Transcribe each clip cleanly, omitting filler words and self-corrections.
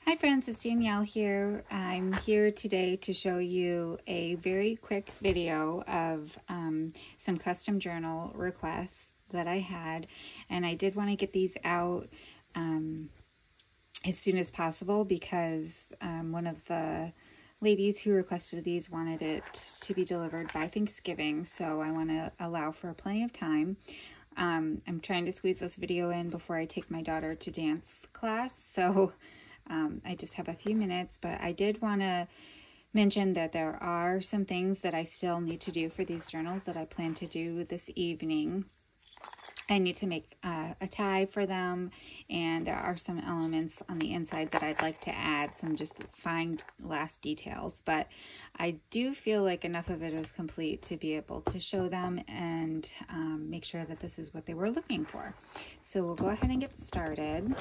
Hi friends, it's Danielle here. I'm here today to show you a very quick video of some custom journal requests that I had, and I did want to get these out as soon as possible because one of the ladies who requested these wanted it to be delivered by Thanksgiving, so I want to allow for plenty of time. I'm trying to squeeze this video in before I take my daughter to dance class, so I just have a few minutes, but I did want to mention that there are some things that I still need to do for these journals that I plan to do this evening. I need to make a tie for them, and there are some elements on the inside that I'd like to add, some just fine last details, but I do feel like enough of it is complete to be able to show them and make sure that this is what they were looking for. So we'll go ahead and get started.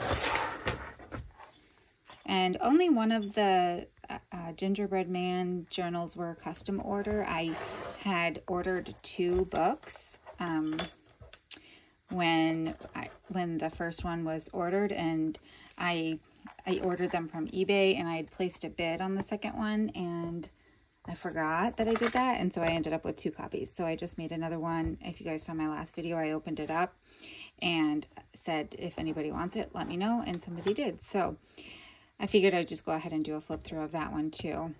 And only one of the Gingerbread Man journals were a custom order. I had ordered 2 books when the first one was ordered, and I ordered them from eBay, and I had placed a bid on the second one, and I forgot that I did that, and so I ended up with 2 copies. So I just made another one. If you guys saw my last video, I opened it up and said if anybody wants it, let me know, and somebody did. So I figured I'd just go ahead and do a flip through of that one too.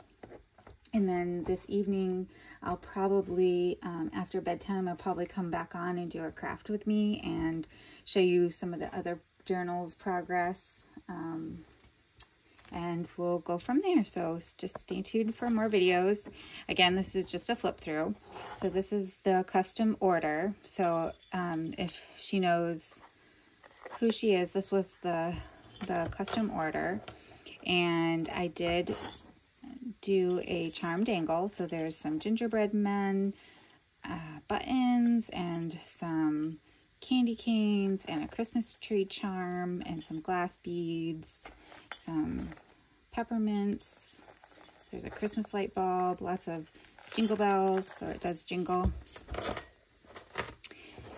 And then this evening, I'll probably, after bedtime, I'll probably come back on and do a craft with me and show you some of the other journals' progress. And we'll go from there. So just stay tuned for more videos. Again, this is just a flip through. So this is the custom order. So if she knows who she is, this was the custom order, and I did do a charm dangle. So there's some gingerbread men buttons and some candy canes and a Christmas tree charm and some glass beads, some peppermints, there's a Christmas light bulb, lots of jingle bells so it does jingle.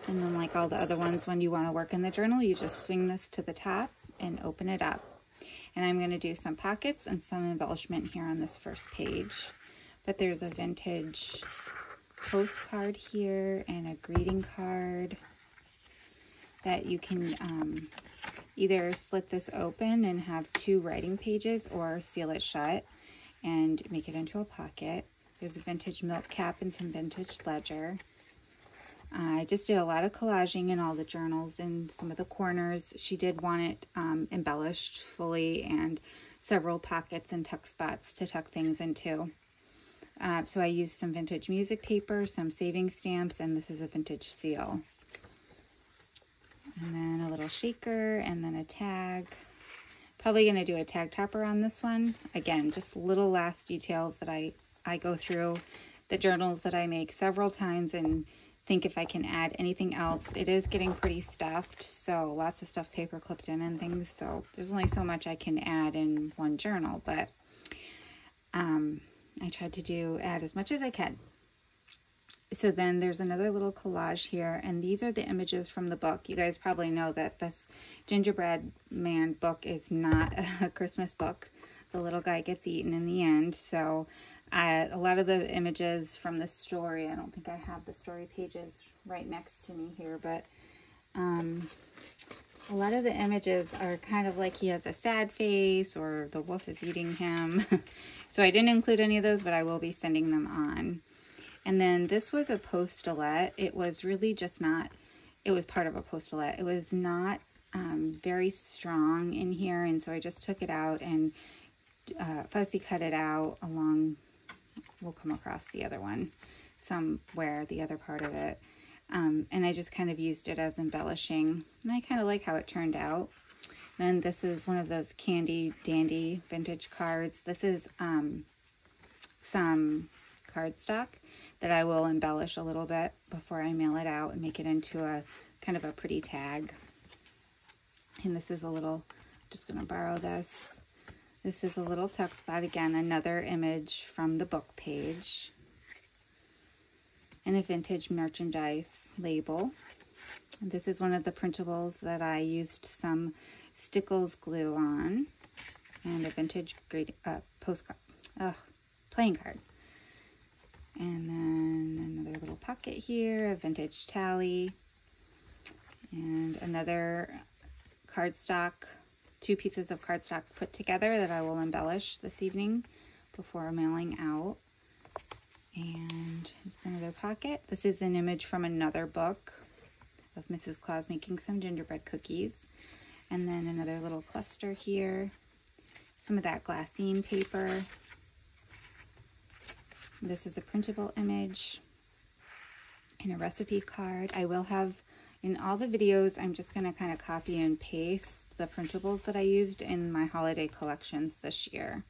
And then, like all the other ones, when you want to work in the journal, you just swing this to the top and open it up. And I'm going to do some pockets and some embellishment here on this first page. But there's a vintage postcard here and a greeting card that you can either slit this open and have 2 writing pages, or seal it shut and make it into a pocket. There's a vintage milk cap and some vintage ledger. I just did a lot of collaging in all the journals and some of the corners. She did want it embellished fully, and several pockets and tuck spots to tuck things into. So I used some vintage music paper, some saving stamps, and this is a vintage seal. And then a little shaker, and then a tag. Probably going to do a tag topper on this one. Again, just little last details that I go through the journals that I make several times and think if I can add anything else. It is getting pretty stuffed, so lots of stuff paper clipped in and things, so there's only so much I can add in one journal, but I tried to add as much as I can. So then there's another little collage here, and these are the images from the book. You guys probably know that this Gingerbread Man book is not a Christmas book. The little guy gets eaten in the end, so a lot of the images from the story, I don't think I have the story pages right next to me here, but a lot of the images are kind of like he has a sad face or the wolf is eating him. So I didn't include any of those, but I will be sending them on. And then this was a postulette. It was really just not, it was part of a postulette. It was not very strong in here, and so I just took it out and fussy cut it out along. We'll come across the other one somewhere, the other part of it. And I just kind of used it as embellishing. And I kind of like how it turned out. Then this is one of those candy dandy vintage cards. This is some cardstock that I will embellish a little bit before I mail it out and make it into a kind of a pretty tag. And this is a little, just going to borrow this. This is a little tuck spot, again, another image from the book page. And a vintage merchandise label. This is one of the printables that I used some Stickles glue on. and a vintage postcard, playing card. And then another little pocket here, a vintage tally, and another cardstock, 2 pieces of cardstock put together that I will embellish this evening before mailing out. And just another pocket. This is an image from another book of Mrs. Claus making some gingerbread cookies. And then another little cluster here. Some of that glassine paper. This is a printable image and a recipe card. I will have, in all the videos, I'm just going to kind of copy and paste the printables that I used in my holiday collections this year,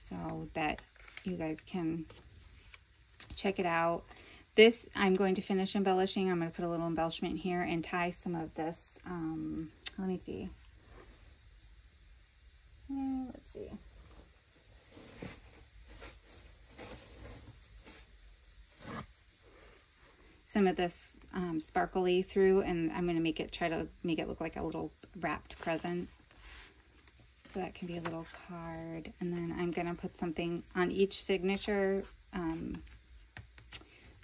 so that you guys can check it out. This I'm going to finish embellishing. I'm going to put a little embellishment here and tie some of this. Let me see. Let's see. Some of this sparkly through, and I'm going to try to make it look like a little wrapped present. So that can be a little card. And then I'm going to put something on each signature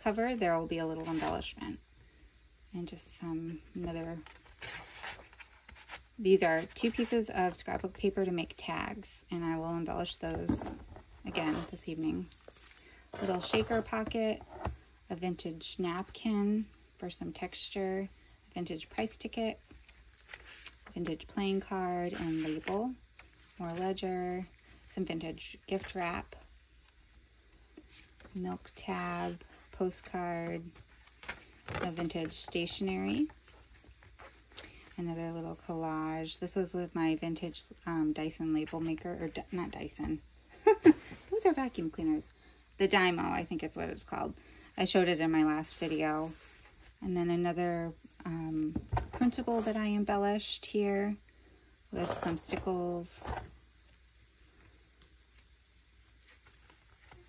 cover. There will be a little embellishment. And just these are 2 pieces of scrapbook paper to make tags. And I will embellish those again this evening. Little shaker pocket. A vintage napkin for some texture, a vintage price ticket, vintage playing card and label, more ledger, some vintage gift wrap, milk tab, postcard, a vintage stationery, another little collage. This was with my vintage Dyson label maker, or not Dyson, those are vacuum cleaners. The Dymo, I think it's what it's called. I showed it in my last video. And then another printable that I embellished here with some stickles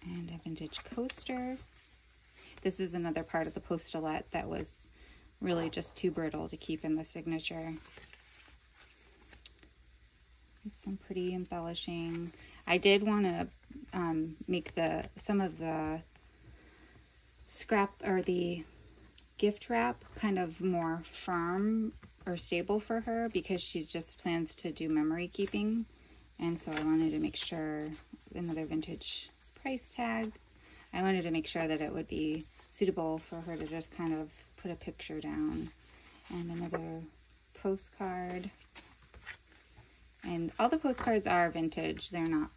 and a vintage coaster. This is another part of the postulette that was really just too brittle to keep in the signature. And some pretty embellishing. I did want to make some of the scrap or the gift wrap kind of more firm or stable for her, because she just plans to do memory keeping. And so I wanted to make sure, another vintage price tag, I wanted to make sure that it would be suitable for her to just kind of put a picture down. And another postcard. And all the postcards are vintage, they're not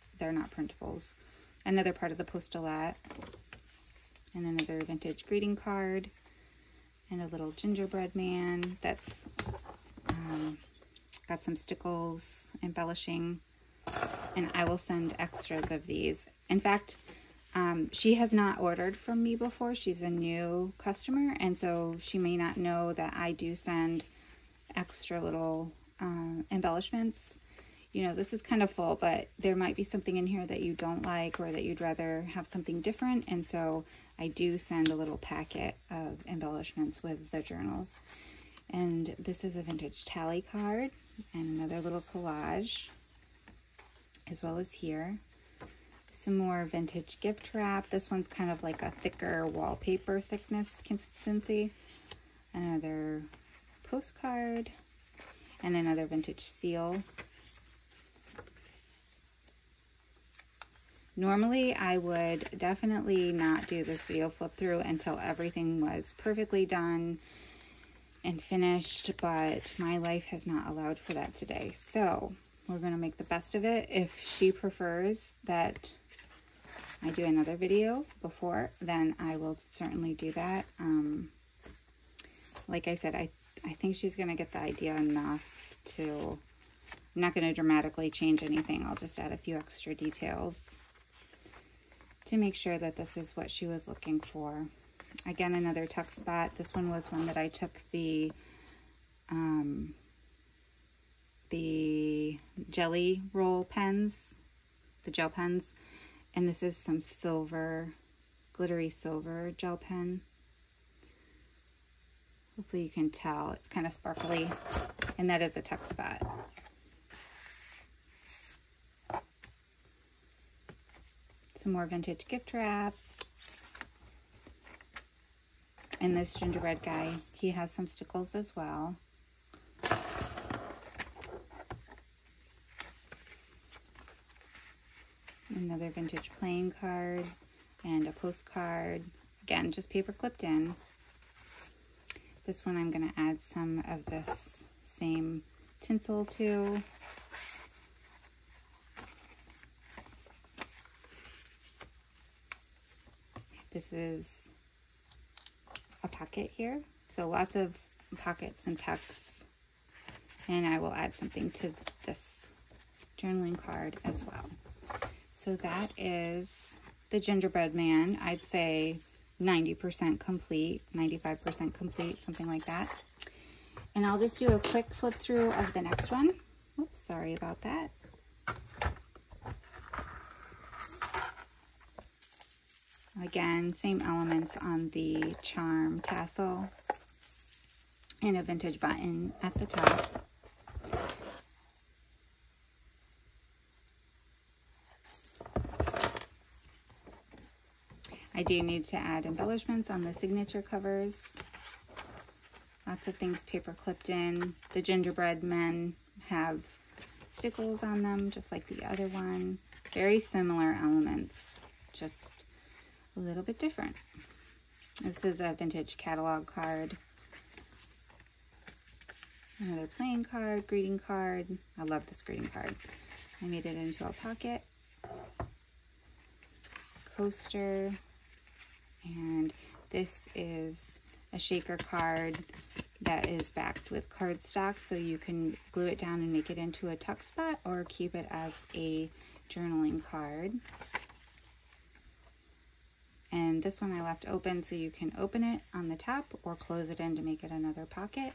printables. Another part of the postulette. And another vintage greeting card, and a little gingerbread man that's got some stickles, embellishing, and I will send extras of these. In fact, she has not ordered from me before. She's a new customer, and so she may not know that I do send extra little embellishments. You know, this is kind of full, but there might be something in here that you don't like, or that you'd rather have something different, and so I do send a little packet of embellishments with the journals. And this is a vintage tally card and another little collage, as well as here. Some more vintage gift wrap. This one's kind of like a thicker wallpaper thickness consistency. Another postcard and another vintage seal. Normally, I would definitely not do this video flip through until everything was perfectly done and finished, but my life has not allowed for that today. So we're going to make the best of it. If she prefers that I do another video before, then I will certainly do that. Like I said, I think she's going to get the idea enough to, I'm not going to dramatically change anything. I'll just add a few extra details to make sure that this is what she was looking for. Again, another tuck spot. This one was one that I took the jelly roll pens, the gel pens, and this is some silver, glittery silver gel pen. Hopefully you can tell, it's kind of sparkly, and that is a tuck spot. Some more vintage gift wrap. And this gingerbread guy, he has some stickles as well. Another vintage playing card and a postcard. Again, just paper clipped in. This one I'm going to add some of this same tinsel to. This is a pocket here, so lots of pockets and tucks, and I will add something to this journaling card as well. So that is the gingerbread man. I'd say 90% complete, 95% complete, something like that. And I'll just do a quick flip through of the next one. Oops, sorry about that. Again, same elements on the charm tassel and a vintage button at the top. I do need to add embellishments on the signature covers. Lots of things paper clipped in. The gingerbread men have stickles on them, just like the other one. Very similar elements, just a little bit different. This is a vintage catalog card. Another playing card, greeting card. I love this greeting card. I made it into a pocket. Coaster. And this is a shaker card that is backed with cardstock, so you can glue it down and make it into a tuck spot or keep it as a journaling card. And this one I left open so you can open it on the top or close it in to make it another pocket.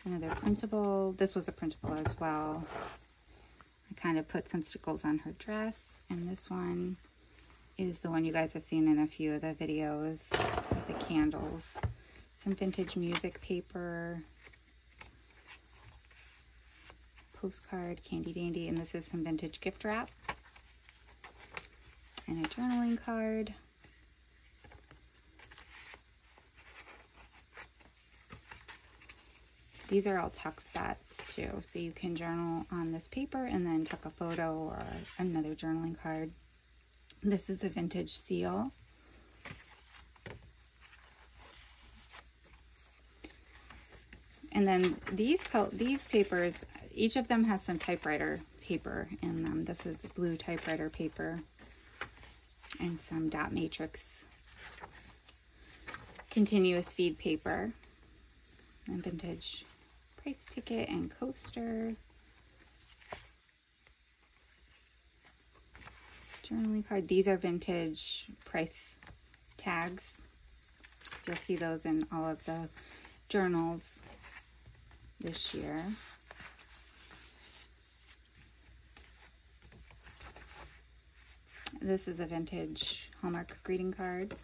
Another printable. This was a printable as well. I kind of put some stickles on her dress, and this one is the one you guys have seen in a few of the videos with the candles. Some vintage music paper, postcard, candy dandy, and this is some vintage gift wrap, and a journaling card. These are all tuck spots too, so you can journal on this paper and then tuck a photo or another journaling card. This is a vintage seal. And then these papers, each of them has some typewriter paper in them. This is blue typewriter paper and some dot matrix continuous feed paper, and vintage price ticket and coaster. Journaling card. These are vintage price tags. You'll see those in all of the journals this year. This is a vintage Hallmark greeting card.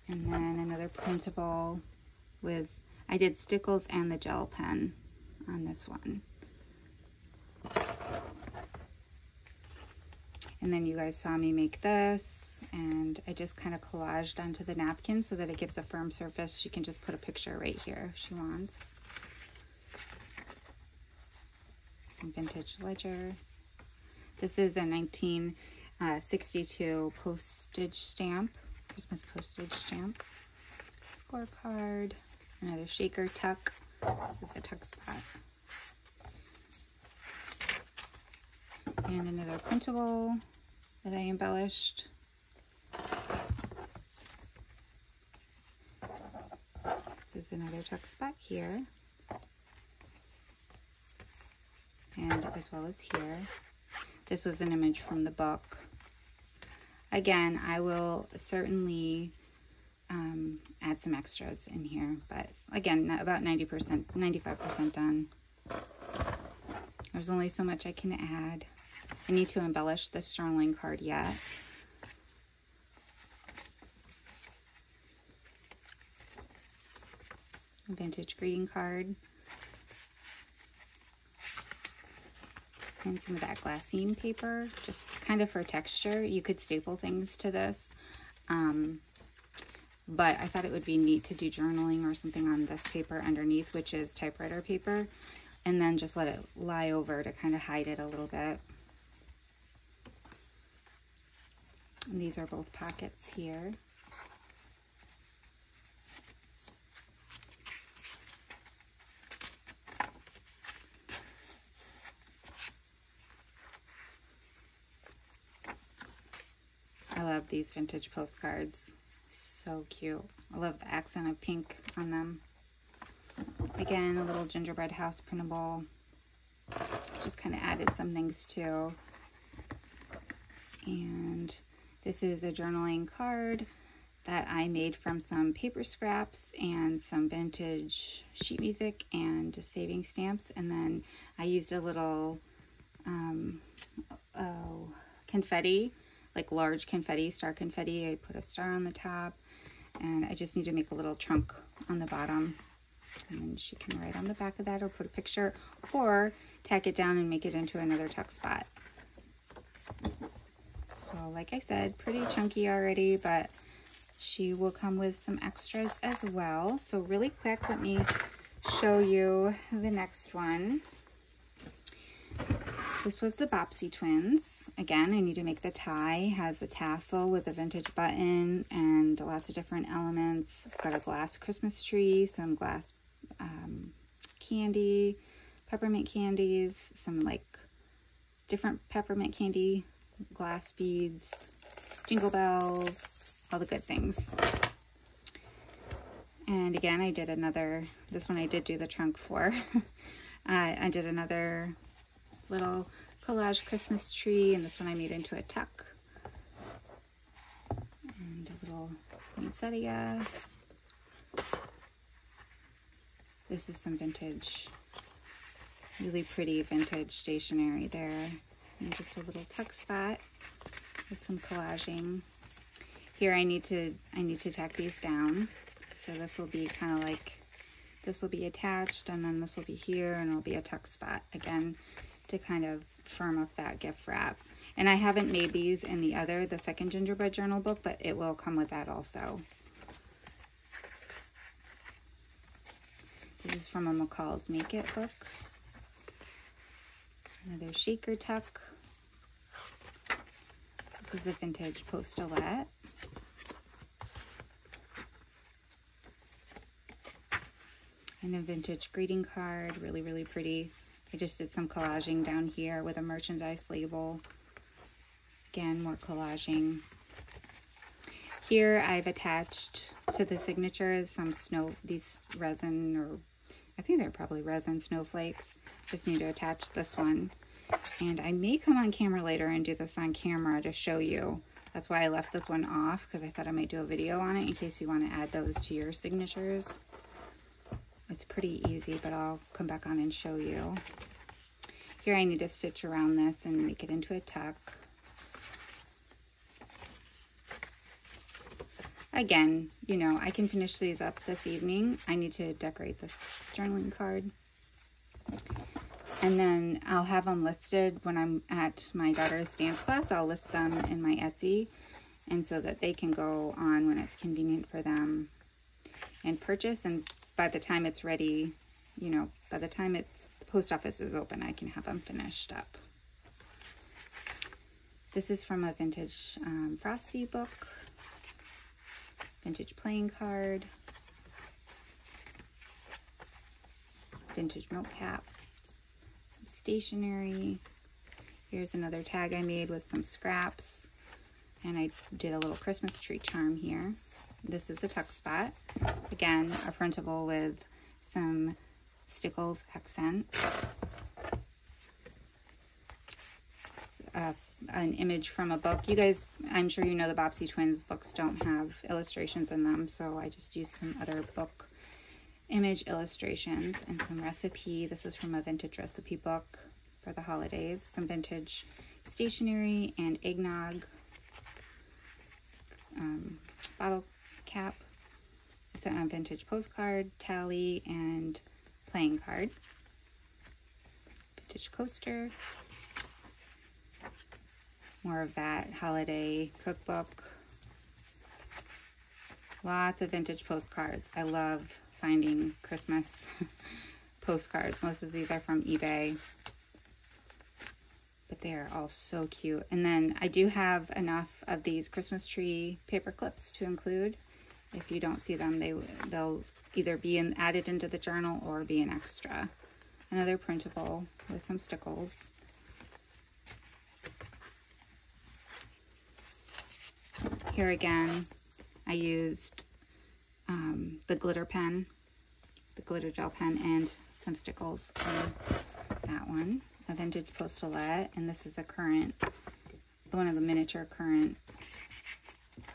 And then another printable with, I did stickles and the gel pen on this one. And then you guys saw me make this, and I just kind of collaged onto the napkin so that it gives a firm surface. She can just put a picture right here if she wants. Some vintage ledger. This is a 1962 postage stamp, Christmas postage stamp. Scorecard, another shaker tuck. This is a tuck spot. And another printable that I embellished. This is another tuck spot here. And as well as here. This was an image from the book. Again, I will certainly add some extras in here, but again, about 90%, 95% done. There's only so much I can add. I need to embellish this journaling card yet. A vintage greeting card. and some of that glassine paper, just kind of for texture. You could staple things to this, but I thought it would be neat to do journaling or something on this paper underneath, which is typewriter paper, and then just let it lie over to kind of hide it a little bit. And these are both pockets here. I love these vintage postcards. So cute. I love the accent of pink on them. Again, a little gingerbread house printable. Just kind of added some things too. And this is a journaling card that I made from some paper scraps and some vintage sheet music and saving stamps. And then I used a little confetti, like large confetti, star confetti. I put a star on the top, and I just need to make a little trunk on the bottom. And then she can write on the back of that, or put a picture, or tack it down and make it into another tuck spot. So like I said, pretty chunky already, but she will come with some extras as well. So really quick, let me show you the next one. This was the Bobbsey twins. Again, I need to make the tie. It has a tassel with a vintage button and lots of different elements. It's got a glass Christmas tree, some glass candy, peppermint candies, some like different peppermint candy, glass beads, jingle bells, all the good things. And again, I did another, this one I did do the trunk for. I did another little collage Christmas tree, and this one I made into a tuck. And a little poinsettia. This is some vintage, really pretty vintage stationery there. And just a little tuck spot with some collaging. Here I need to tack these down. So this will be kind of like, this will be attached, and then this will be here, and it'll be a tuck spot again to kind of firm up that gift wrap. And I haven't made these in the second gingerbread journal book, but it will come with that also. This is from a McCall's Make It book. Another shaker tuck. This is a vintage postulette. And a vintage greeting card, really, really pretty. I just did some collaging down here with a merchandise label. Again, more collaging. Here I've attached to the signatures some these resin, or I think they're probably resin snowflakes. Just need to attach this one. And I may come on camera later and do this on camera to show you. That's why I left this one off, because I thought I might do a video on it in case you want to add those to your signatures. It's pretty easy, but I'll come back on and show you. Here I need to stitch around this and make it into a tuck. Again, you know, I can finish these up this evening. I need to decorate this journaling card. And then I'll have them listed when I'm at my daughter's dance class. I'll list them in my Etsy, and so that they can go on when it's convenient for them and purchase. And by the time it's ready, you know, by the time the post office is open, I can have them finished up. This is from a vintage Frosty book, vintage playing card, vintage milk cap, some stationery. Here's another tag I made with some scraps, and I did a little Christmas tree charm here. This is a tuck spot. Again, a printable with some Stickles accent. An image from a book. You guys, I'm sure you know the Bobbsey twins books don't have illustrations in them, so I just used some other book image illustrations and some recipe. This is from a vintage recipe book for the holidays. Some vintage stationery and eggnog. Bottle cap. It's a vintage postcard, tally, and playing card. Vintage coaster. More of that holiday cookbook. Lots of vintage postcards. I love finding Christmas postcards. Most of these are from eBay, but they are all so cute. And then I do have enough of these Christmas tree paper clips to include. If you don't see them, they'll either be added into the journal or be an extra. Another printable with some stickles. Here again, I used the glitter pen, the glitter gel pen, and some stickles on that one. A vintage postulette, and this is a current, one of the miniature current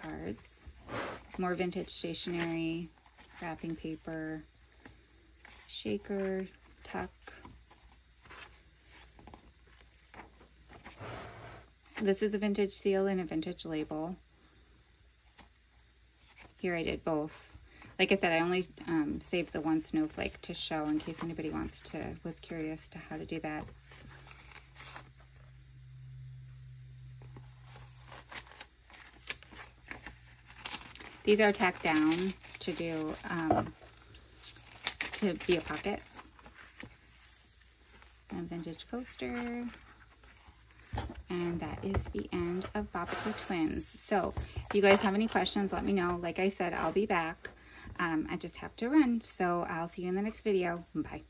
cards. More vintage stationery, wrapping paper, shaker, tuck. This is a vintage seal and a vintage label. Here I did both. Like I said, I only saved the one snowflake to show in case anybody was curious to how to do that. These are tacked down to do, to be a pocket. A vintage poster. And that is the end of Bobbsey Twins. So if you guys have any questions, let me know. Like I said, I'll be back. I just have to run. So I'll see you in the next video. Bye.